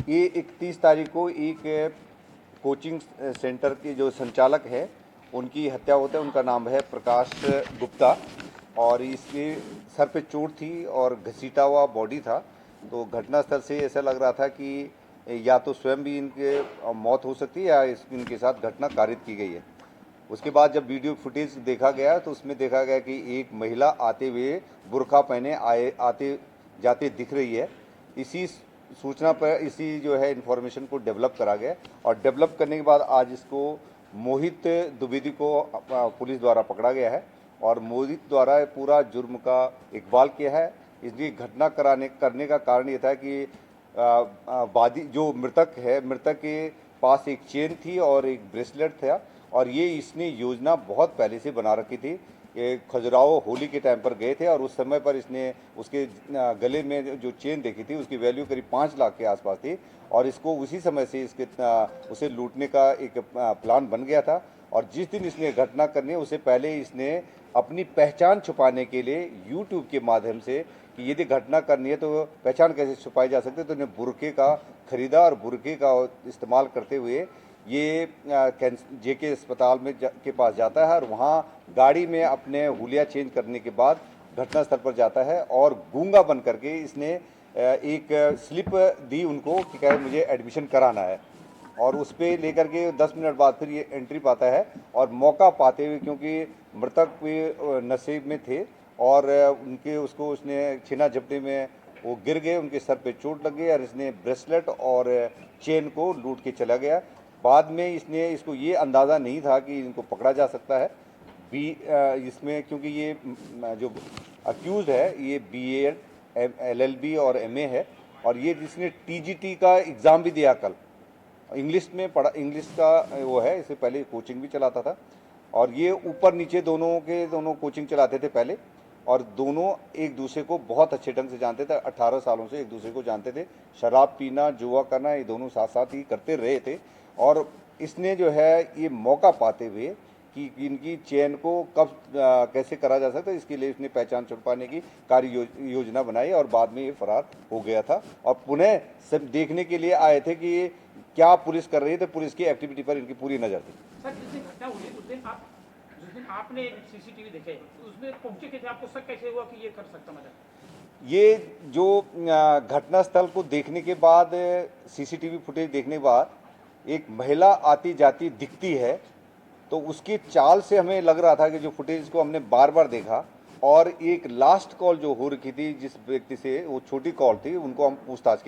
ये 31 तारीख को एक कोचिंग सेंटर के जो संचालक है उनकी हत्या होता है। उनका नाम है प्रकाश गुप्ता और इसके सर पे चोट थी और घसीटा हुआ बॉडी था। तो घटनास्थल से ऐसा लग रहा था कि या तो स्वयं भी इनके मौत हो सकती है या इनके साथ घटना कारित की गई है। उसके बाद जब वीडियो फुटेज देखा गया तो उसमें देखा गया कि एक महिला आते हुए बुर्का पहने आते जाते दिख रही है। इसी सूचना पर इसी जो है इन्फॉर्मेशन को डेवलप करा गया और डेवलप करने के बाद आज इसको मोहित द्विवेदी को पुलिस द्वारा पकड़ा गया है और मोहित द्वारा पूरा जुर्म का इकबाल किया है। इसलिए घटना करने का कारण ये था कि वादी जो मृतक है, मृतक के पास एक चेन थी और एक ब्रेसलेट था और ये इसने योजना बहुत पहले से बना रखी थी। ये खजुराहो होली के टाइम पर गए थे और उस समय पर इसने उसके गले में जो चेन देखी थी उसकी वैल्यू करीब 5 लाख के आसपास थी और इसको उसी समय से उसे लूटने का एक प्लान बन गया था। और जिस दिन इसने घटना करनी है उससे पहले इसने अपनी पहचान छुपाने के लिए यूट्यूब के माध्यम से कि यदि घटना करनी है तो पहचान कैसे छुपाई जा सकती है, तो इन्हें बुर्के का खरीदा और बुर्के का इस्तेमाल करते हुए ये जेके अस्पताल में के पास जाता है और वहाँ गाड़ी में अपने हुलिया चेंज करने के बाद घटनास्थल पर जाता है और गूंगा बन करके इसने एक स्लिप दी उनको कि क्या मुझे एडमिशन कराना है और उस पर लेकर के 10 मिनट बाद फिर ये एंट्री पाता है और मौका पाते हुए, क्योंकि मृतक भी नशे में थे और उसको उसने छीना झपटी में वो गिर गए, उनके सर पे चोट लग गई और इसने ब्रेसलेट और चेन को लूट के चला गया। बाद में इसको ये अंदाज़ा नहीं था कि इनको पकड़ा जा सकता है इसमें, क्योंकि ये जो अक्यूज़ है ये BA LLB और MA है और ये जिसने TGT का एग्ज़ाम भी दिया कल, इंग्लिश में पढ़ा, इंग्लिश का वो है, इससे पहले कोचिंग भी चलाता था और ये ऊपर नीचे दोनों कोचिंग चलाते थे पहले और दोनों एक दूसरे को बहुत अच्छे ढंग से जानते थे। 18 सालों से एक दूसरे को जानते थे। शराब पीना, जुआ करना ये दोनों साथ साथ ही करते रहे थे और इसने जो है ये मौका पाते हुए कि इनकी चेन को कब कैसे करा जा सकता है इसके लिए इसने पहचान छुपाने की कार्य योजना बनाई और बाद में ये फरार हो गया था और पुनः सब देखने के लिए आए थे कि क्या पुलिस कर रही है, तो पुलिस की एक्टिविटी पर इनकी पूरी नज़र थी। सर, जिस दिन घटना हुई उस दिन आपने CCTV देखे, उसमें पहुंचे कैसे, आपको शक कैसे हुआ कि ये कर सकता मर्डर? ये जो घटनास्थल को देखने के बाद, CCTV फुटेज देखने के बाद एक महिला आती जाती दिखती है तो उसकी चाल से हमें लग रहा था कि जो फुटेज को हमने बार बार देखा और एक लास्ट कॉल जो हो रखी थी जिस व्यक्ति से, वो छोटी कॉल थी, उनको हम पूछताछ की